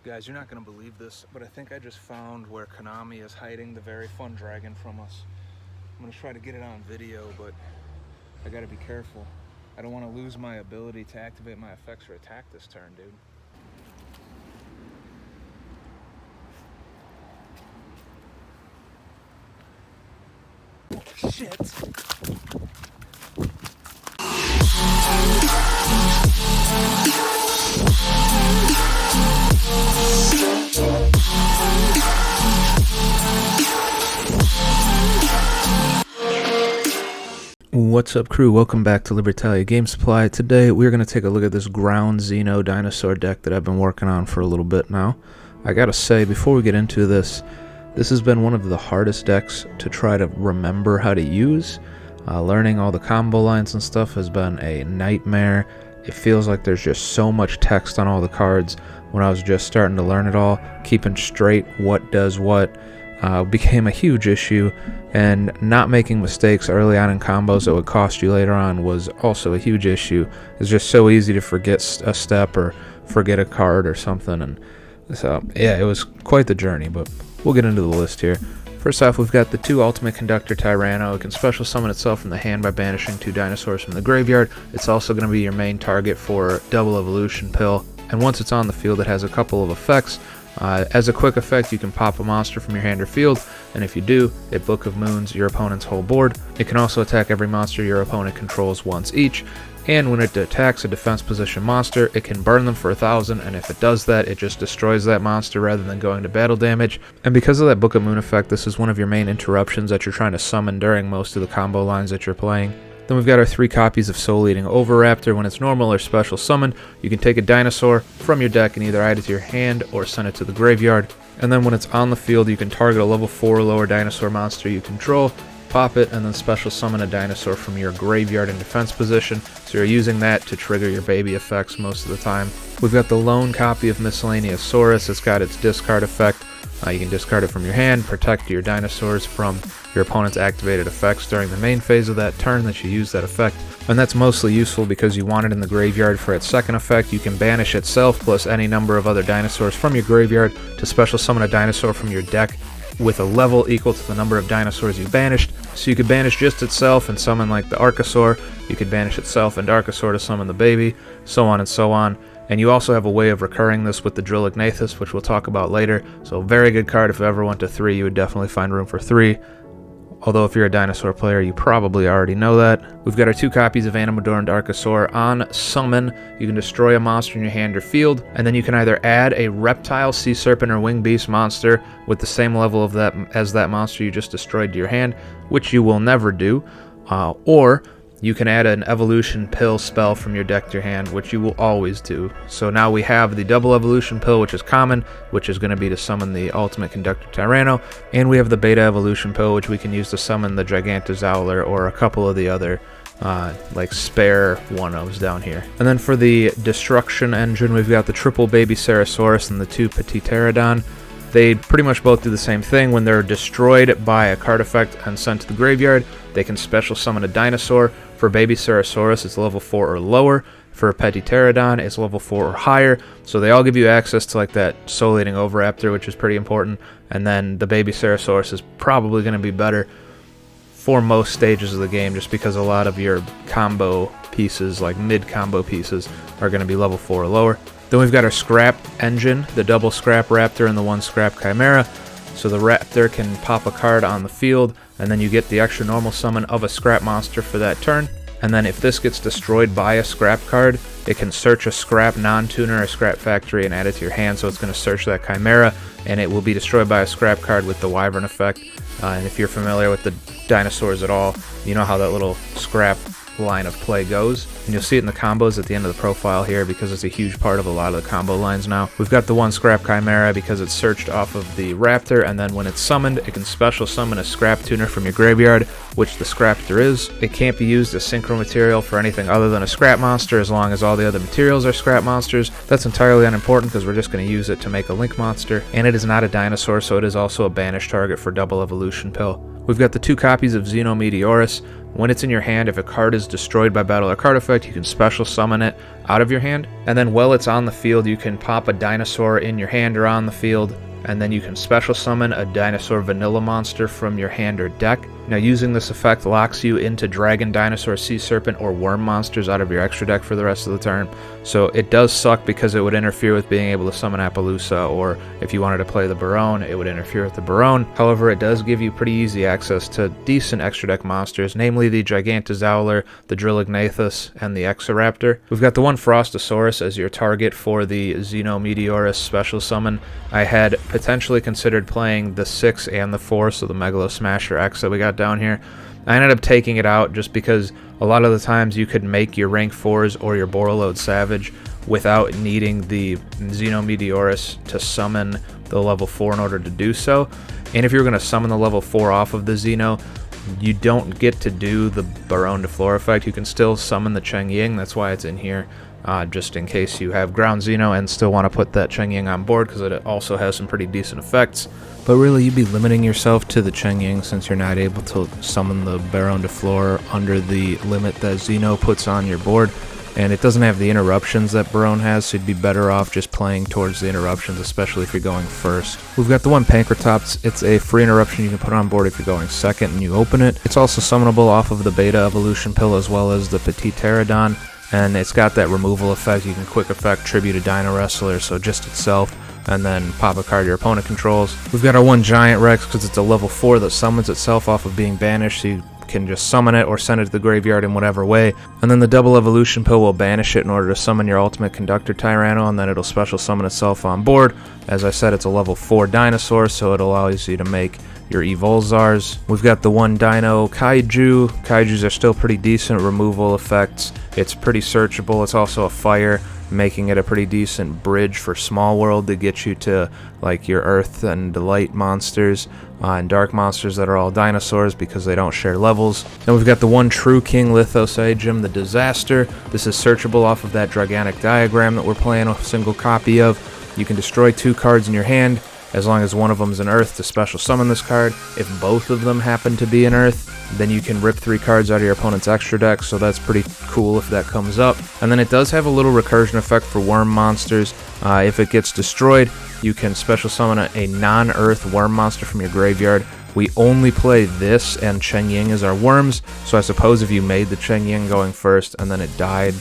Guys, you're not going to believe this, but I think I just found where Konami is hiding the very fun dragon from us. I'm going to try to get it on video, but I got to be careful. I don't want to lose my ability to activate my effects or attack this turn, dude. Oh, shit! What's up, crew? Welcome back to Libertalia Game Supply. Today we're going to take a look at this ground Xeno dinosaur deck that I've been working on for a little bit now. I gotta say, before we get into this has been one of the hardest decks to try to remember how to use. Learning all the combo lines and stuff has been a nightmare. It feels like there's just so much text on all the cards. When I was just starting to learn it all, keeping straight what does what became a huge issue, and not making mistakes early on in combos that would cost you later on was also a huge issue. It's just so easy to forget a step or forget a card or something, and so yeah, it was quite the journey, but we'll get into the list here. First off, we've got the 2 Ultimate Conductor Tyranno. It can special summon itself from the hand by banishing 2 dinosaurs from the graveyard. It's also going to be your main target for Double Evolution Pill, and once it's on the field it has a couple of effects. As a quick effect, you can pop a monster from your hand or field, and if you do, it Book of Moons your opponent's whole board. It can also attack every monster your opponent controls once each, and when it attacks a defense position monster, it can burn them for 1,000, and if it does that, it just destroys that monster rather than going to battle damage. And because of that Book of Moon effect, this is one of your main interruptions that you're trying to summon during most of the combo lines that you're playing. Then we've got our 3 copies of Soul Eating Oviraptor. When it's normal or special summoned, you can take a dinosaur from your deck and either add it to your hand or send it to the graveyard. And then when it's on the field, you can target a level 4 or lower dinosaur monster you control, pop it, and then special summon a dinosaur from your graveyard in defense position. So you're using that to trigger your baby effects most of the time. We've got the lone copy of Miscellaneousaurus. It's got its discard effect. You can discard it from your hand, protect your dinosaurs from your opponent's activated effects during the main phase of that turn that you use that effect. And that's mostly useful because you want it in the graveyard for its second effect. You can banish itself plus any number of other dinosaurs from your graveyard to special summon a dinosaur from your deck with a level equal to the number of dinosaurs you banished. So you could banish just itself and summon like the Archosaur. You could banish itself and Archosaur to summon the baby, so on and so on. And you also have a way of recurring this with the Drillignathus, which we'll talk about later. So very good card. If it ever went to 3, you would definitely find room for 3. Although if you're a dinosaur player, you probably already know that. We've got our 2 copies of Animador and Archosaur. On summon, you can destroy a monster in your hand or field, and then you can either add a reptile, sea serpent, or winged beast monster with the same level of that as that monster you just destroyed to your hand, which you will never do, or you can add an evolution pill spell from your deck to your hand, which you will always do. So now we have the double evolution pill, which is common, which is going to be to summon the Ultimate Conductor Tyranno, and we have the beta evolution pill, which we can use to summon the Gigantozauler or a couple of the other like spare one-ofs down here. And then for the destruction engine, we've got the triple Baby Ceratosaurus and the 2 Petiterodon. They pretty much both do the same thing. When they're destroyed by a card effect and sent to the graveyard, they can special summon a dinosaur. For Baby Ceratosaurus, it's level 4 or lower. For Petiterodon, it's level 4 or higher. So they all give you access to like that Soul Eating Oviraptor, which is pretty important. And then the Baby Ceratosaurus is probably going to be better for most stages of the game, just because a lot of your combo pieces, like mid-combo pieces, are going to be level 4 or lower. Then we've got our Scrap Engine, the double Scrap Raptor and the 1 Scrap Chimera. So the Raptor can pop a card on the field, and then you get the extra normal summon of a Scrap monster for that turn. And then if this gets destroyed by a Scrap card, it can search a Scrap non-tuner or Scrap Factory and add it to your hand, so it's going to search that Chimera, and it will be destroyed by a Scrap card with the Wyvern effect. And if you're familiar with the dinosaurs at all, you know how that little Scrap line of play goes, and you'll see it in the combos at the end of the profile here because it's a huge part of a lot of the combo lines now. We've got the 1 Scrap Chimera because it's searched off of the Raptor, and then when it's summoned, it can special summon a Scrap Tuner from your graveyard, which the Scraptor is. It can't be used as synchro material for anything other than a Scrap monster as long as all the other materials are Scrap monsters. That's entirely unimportant because we're just going to use it to make a Link monster, and it is not a dinosaur, so it is also a banished target for double evolution pill. We've got the 2 copies of Xeno Meteorus. When it's in your hand, if a card is destroyed by battle or card effect, you can special summon it out of your hand. And then while it's on the field, you can pop a dinosaur in your hand or on the field, and then you can special summon a dinosaur vanilla monster from your hand or deck. Now, using this effect locks you into dragon, dinosaur, sea serpent, or worm monsters out of your extra deck for the rest of the turn. So it does suck because it would interfere with being able to summon Appaloosa, or if you wanted to play the Barone, it would interfere with the Barone. However, it does give you pretty easy access to decent extra deck monsters, namely the Gigantozauler, the Drillignathus, and the Exoraptor. We've got the one Frostosaurus as your target for the Xeno Meteorus special summon. I had potentially considered playing the 6 and the 4, so the Megalo Smasher X that we got down here. I ended up taking it out just because a lot of the times you could make your rank 4s or your Borreload Savage without needing the Xeno Meteorus to summon the level 4 in order to do so. And if you're going to summon the level 4 off of the Xeno, you don't get to do the Baronne de Flora effect. You can still summon the Cheng Ying, that's why it's in here. Just in case you have ground Xeno and still want to put that Cheng Ying on board, because it also has some pretty decent effects. But really, you'd be limiting yourself to the Cheng Ying since you're not able to summon the Baronne de Flora under the limit that Xeno puts on your board. And it doesn't have the interruptions that Baronne has, so you'd be better off just playing towards the interruptions, especially if you're going first. We've got the one Pancratops. It's a free interruption you can put on board if you're going second and you open it. It's also summonable off of the Beta Evolution Pill as well as the Petit Pterodon. And it's got that removal effect. You can quick effect tribute a Dino Wrestler, so just itself, and then pop a card your opponent controls. We've got our one Giant Rex because it's a level 4 that summons itself off of being banished, so you can just summon it or send it to the graveyard in whatever way. And then the double evolution pill will banish it in order to summon your ultimate conductor Tyranno, and then it'll special summon itself on board. As I said, it's a level 4 dinosaur, so it allows you to make your Evolzars. We've got the one Dino Kaiju. Kaijus are still pretty decent removal effects. It's pretty searchable. It's also a fire, making it a pretty decent bridge for Small World to get you to like your Earth and Light monsters and Dark monsters that are all dinosaurs because they don't share levels. Then we've got the one true King Lithos Agim, the Disaster. This is searchable off of that Gigantic Diagram that we're playing a single copy of. You can destroy 2 cards in your hand as long as one of them is an Earth to special summon this card. If both of them happen to be an Earth, then you can rip 3 cards out of your opponent's extra deck, so that's pretty cool if that comes up. And then it does have a little recursion effect for worm monsters. If it gets destroyed, you can special summon a non-Earth worm monster from your graveyard. We only play this and Cheng Ying as our worms, so I suppose if you made the Cheng Ying going first and then it died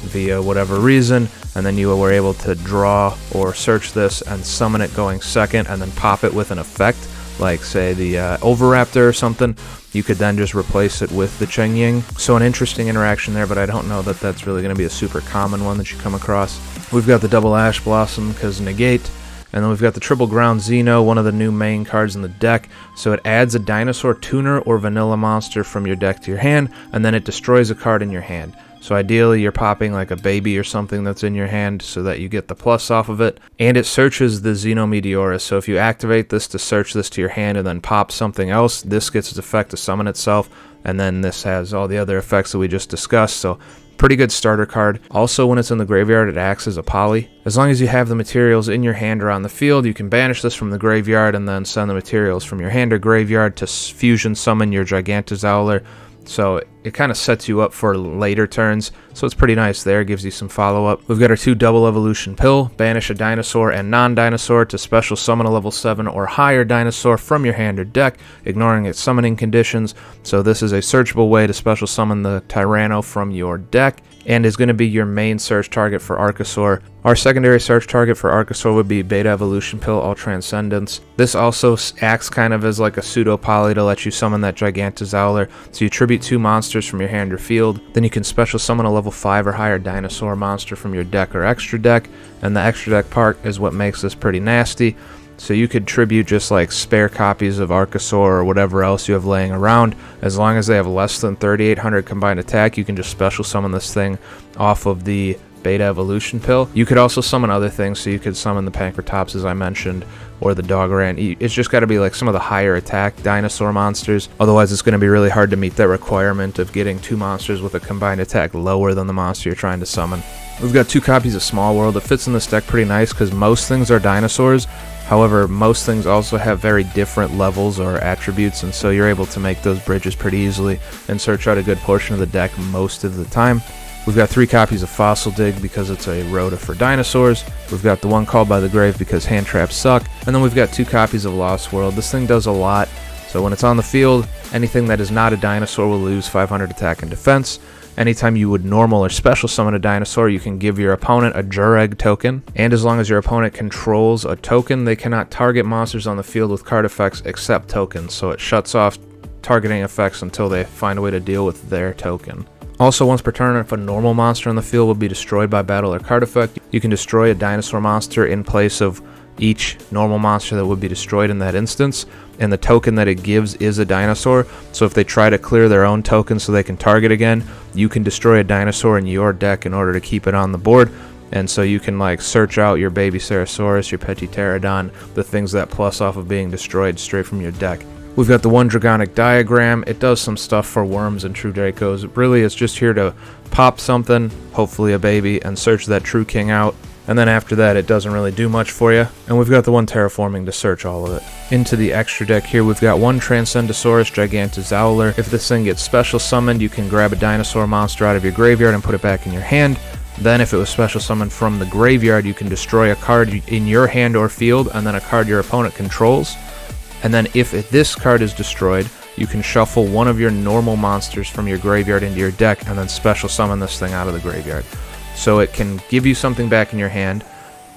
via whatever reason, and then you were able to draw or search this and summon it going second and then pop it with an effect, like say the Oviraptor or something, you could then just replace it with the Cheng Ying. So an interesting interaction there, but I don't know that that's really going to be a super common one that you come across. We've got the double Ash Blossom because negate, and then we've got the triple ground Xeno, one of the new main cards in the deck. So it adds a dinosaur, tuner, or vanilla monster from your deck to your hand, and then it destroys a card in your hand. So ideally you're popping like a baby or something that's in your hand so that you get the plus off of it. And it searches the Xeno Meteorus, so if you activate this to search this to your hand and then pop something else, this gets its effect to summon itself, and then this has all the other effects that we just discussed, so pretty good starter card. Also, when it's in the graveyard, it acts as a poly. As long as you have the materials in your hand or on the field, you can banish this from the graveyard and then send the materials from your hand or graveyard to fusion summon your Gigantozauler. So it kind of sets you up for later turns, so it's pretty nice there, gives you some follow-up. We've got our 2 double evolution pill, banish a dinosaur and non-dinosaur to special summon a level 7 or higher dinosaur from your hand or deck, ignoring its summoning conditions. So this is a searchable way to special summon the Tyranno from your deck, and is going to be your main search target for Archosaur. Our secondary search target for Archosaur would be Beta Evolution Pill All Transcendence. This also acts kind of as like a pseudo poly to let you summon that Gigantozauler. So you tribute 2 monsters from your hand or field, then you can special summon a level 5 or higher dinosaur monster from your deck or extra deck, and the extra deck part is what makes this pretty nasty. So you could tribute just like spare copies of Archosaur or whatever else you have laying around. As long as they have less than 3,800 combined attack, you can just special summon this thing off of the Beta Evolution Pill. You could also summon other things, so you could summon the Pancratops as I mentioned, or the Doggerant. It's just got to be like some of the higher attack dinosaur monsters, otherwise it's going to be really hard to meet that requirement of getting 2 monsters with a combined attack lower than the monster you're trying to summon. We've got 2 copies of Small World. It fits in this deck pretty nice because most things are dinosaurs. However, most things also have very different levels or attributes, and so you're able to make those bridges pretty easily and search out a good portion of the deck most of the time. We've got 3 copies of Fossil Dig because it's a rota for dinosaurs. We've got the one Called by the Grave because hand traps suck. And then we've got 2 copies of Lost World. This thing does a lot. So when it's on the field, anything that is not a dinosaur will lose 500 attack and defense. Anytime you would normal or special summon a dinosaur, you can give your opponent a Jureg token. And as long as your opponent controls a token, they cannot target monsters on the field with card effects except tokens. So it shuts off targeting effects until they find a way to deal with their token. Also, once per turn, if a normal monster on the field will be destroyed by battle or card effect, you can destroy a dinosaur monster in place of each normal monster that would be destroyed in that instance, and the token that it gives is a dinosaur. So if they try to clear their own token so they can target again, you can destroy a dinosaur in your deck in order to keep it on the board. And so you can like search out your baby Ceratosaurus, your Petipterodon, the things that plus off of being destroyed straight from your deck. We've got the one Dragonic Diagram. It does some stuff for worms and true Dracos. Really, it's just here to pop something, hopefully a baby, and search that true king out. And then after that, it doesn't really do much for you. And we've got the one Terraforming to search all of it. Into the extra deck here, we've got one Transcendosaurus Gigantozauler. If this thing gets special summoned, you can grab a dinosaur monster out of your graveyard and put it back in your hand. Then if it was special summoned from the graveyard, you can destroy a card in your hand or field, and then a card your opponent controls. And then if this card is destroyed, you can shuffle one of your normal monsters from your graveyard into your deck and then special summon this thing out of the graveyard. So it can give you something back in your hand.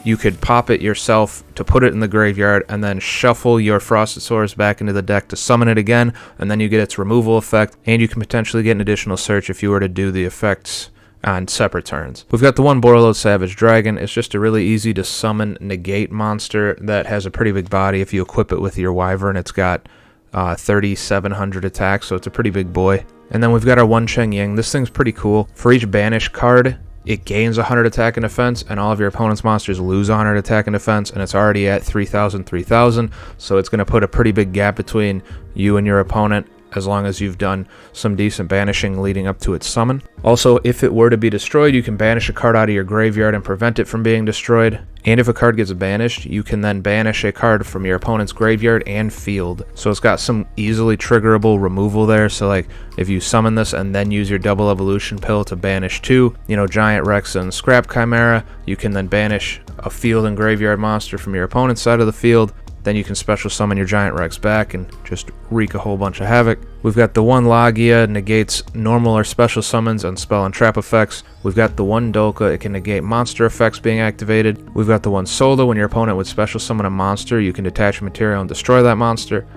You could pop it yourself to put it in the graveyard and then shuffle your Frostosaurus back into the deck to summon it again, and then you get its removal effect, and you can potentially get an additional search if you were to do the effects on separate turns. We've got the one Borreload Savage Dragon. It's just a really easy to summon negate monster that has a pretty big body. If you equip it with your Wyvern, it's got 3,700 attack, so it's a pretty big boy. And then we've got our one Cheng Ying. This thing's pretty cool. For each banish card, it gains 100 attack and defense, and all of your opponent's monsters lose 100 attack and defense, and it's already at 3,000, so it's going to put a pretty big gap between you and your opponent, as long as you've done some decent banishing leading up to its summon. Also, if it were to be destroyed, you can banish a card out of your graveyard and prevent it from being destroyed. And if a card gets banished, you can then banish a card from your opponent's graveyard and field. So it's got some easily triggerable removal there. So like if you summon this and then use your double evolution pill to banish 2, Giant Rex and Scrap Chimera, you can then banish a field and graveyard monster from your opponent's side of the field. Then you can special summon your Giant Rex back and just wreak a whole bunch of havoc. We've got the one Lagia, negates normal or special summons and spell and trap effects. We've got the one Dolka, it can negate monster effects being activated. We've got the one Solda, when your opponent would special summon a monster, you can detach material and destroy that monster.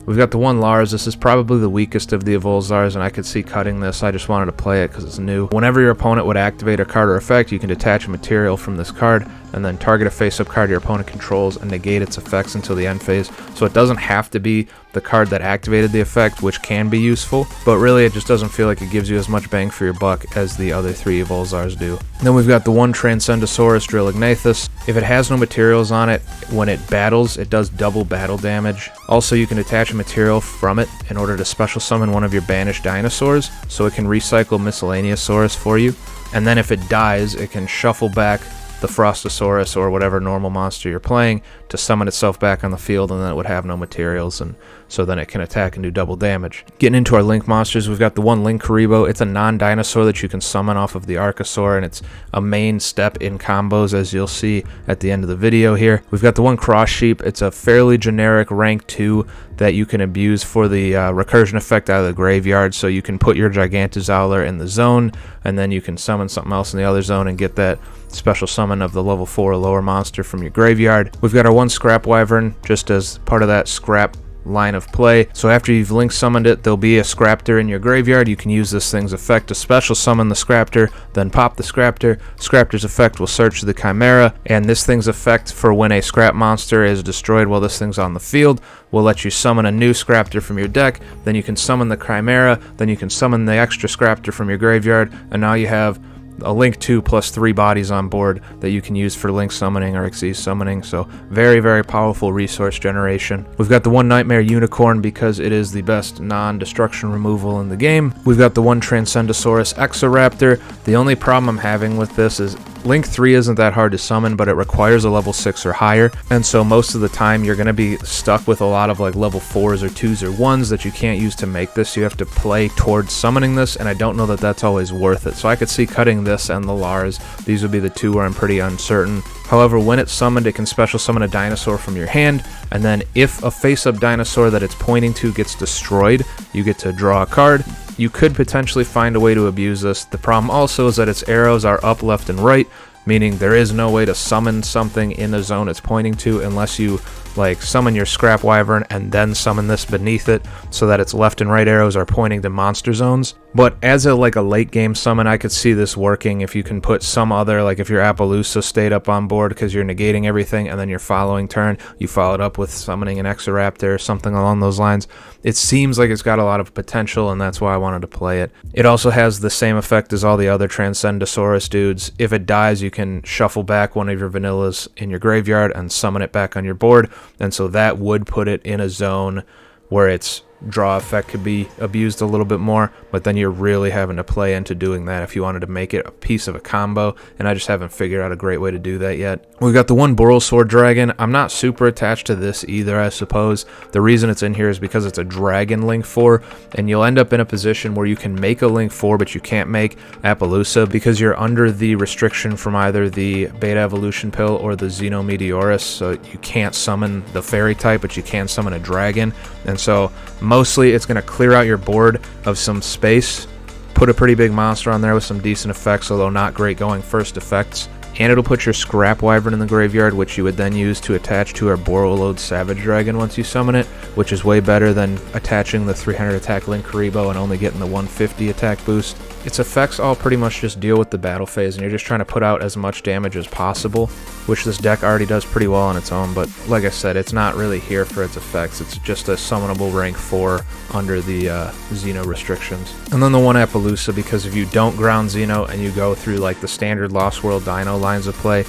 We've got the one Lars. This is probably the weakest of the Evolzars, and I could see cutting this. I just wanted to play it because it's new. Whenever your opponent would activate a card or effect, you can detach a material from this card and then target a face-up card your opponent controls and negate its effects until the end phase. So it doesn't have to be the card that activated the effect, which can be useful, but really it just doesn't feel like it gives you as much bang for your buck as the other 3 Evolzars do. Then we've got the one Transcendosaurus Drillognathus. If it has no materials on it, when it battles, it does double battle damage. Also, you can attach a material from it in order to special summon one of your banished dinosaurs, so it can recycle Miscellaneousaurus for you. And then if it dies, it can shuffle back the Frostosaurus or whatever normal monster you're playing to summon itself back on the field, and then it would have no materials, and so then it can attack and do double damage. Getting into our Link monsters, we've got the one Linkuriboh. It's a non-dinosaur that you can summon off of the Archosaur, and it's a main step in combos, as you'll see at the end of the video here. We've got the one Cross Sheep. It's a fairly generic rank 2 that you can abuse for the recursion effect out of the graveyard, so you can put your Gigantozauler in the zone, and then you can summon something else in the other zone and get that special summon of the level 4 or lower monster from your graveyard. We've got our one Scrap Wyvern, just as part of that scrap line of play. So after you've Link summoned it, there'll be a Scraptor in your graveyard. You can use this thing's effect to special summon the Scraptor, then pop the Scraptor. Scraptor's effect will search the Chimera, and this thing's effect for when a scrap monster is destroyed while this thing's on the field will let you summon a new Scraptor from your deck. Then you can summon the Chimera, then you can summon the extra Scraptor from your graveyard, and now you have a Link 2 plus 3 bodies on board that you can use for Link summoning or Xyz summoning, so very, very powerful resource generation. We've got the one Nightmare Unicorn because it is the best non-destruction removal in the game. We've got the one Transcendosaurus Exoraptor. The only problem I'm having with this is Link 3 isn't that hard to summon, but it requires a level 6 or higher, and so most of the time you're going to be stuck with a lot of like level 4s or 2s or 1s that you can't use to make this. You have to play towards summoning this, and I don't know that that's always worth it. So I could see cutting this and the Lars. These would be the two where I'm pretty uncertain. However, when it's summoned, it can special summon a dinosaur from your hand, and then if a face-up dinosaur that it's pointing to gets destroyed, you get to draw a card. You could potentially find a way to abuse this. The problem also is that its arrows are up, left, and right, meaning there is no way to summon something in the zone it's pointing to unless you like summon your Scrap Wyvern and then summon this beneath it so that its left and right arrows are pointing to monster zones. But as a late game summon, I could see this working if you can put some other, like if your Appaloosa stayed up on board because you're negating everything, and then your following turn you followed up with summoning an Exoraptor or something along those lines. It seems like it's got a lot of potential, and that's why I wanted to play it. It also has the same effect as all the other Transcendosaurus dudes. If it dies, you can shuffle back one of your vanillas in your graveyard and summon it back on your board, and so that would put it in a zone where its draw effect could be abused a little bit more, but then you're really having to play into doing that if you wanted to make it a piece of a combo, and I just haven't figured out a great way to do that yet. We've got the one Borrelsword Dragon. I'm not super attached to this either, I suppose. The reason it's in here is because it's a Dragon Link 4, and you'll end up in a position where you can make a Link 4, but you can't make Appaloosa because you're under the restriction from either the Beta Evolution Pill or the Xeno Meteorus, so you can't summon the Fairy type, but you can summon a Dragon, and so mostly it's going to clear out your board of some space, put a pretty big monster on there with some decent effects, although not great going first effects, and it'll put your Scrap Wyvern in the graveyard, which you would then use to attach to our Borrelode Savage Dragon once you summon it, which is way better than attaching the 300 attack Link Karibo and only getting the 150 attack boost. Its effects all pretty much just deal with the battle phase, and you're just trying to put out as much damage as possible, which this deck already does pretty well on its own, but like I said, it's not really here for its effects. It's just a summonable rank 4 under the Xeno restrictions. And then the one Appaloosa, because if you don't ground Xeno and you go through like the standard Lost World Dino lines of play,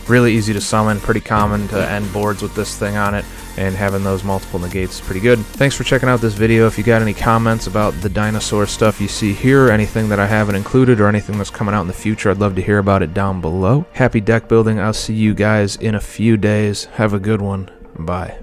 really easy to summon, pretty common to end boards with this thing on it, and having those multiple negates is pretty good. Thanks for checking out this video. If you got any comments about the dinosaur stuff you see here, or anything that I haven't included, or anything that's coming out in the future, I'd love to hear about it down below. Happy deck building. I'll see you guys in a few days. Have a good one. Bye.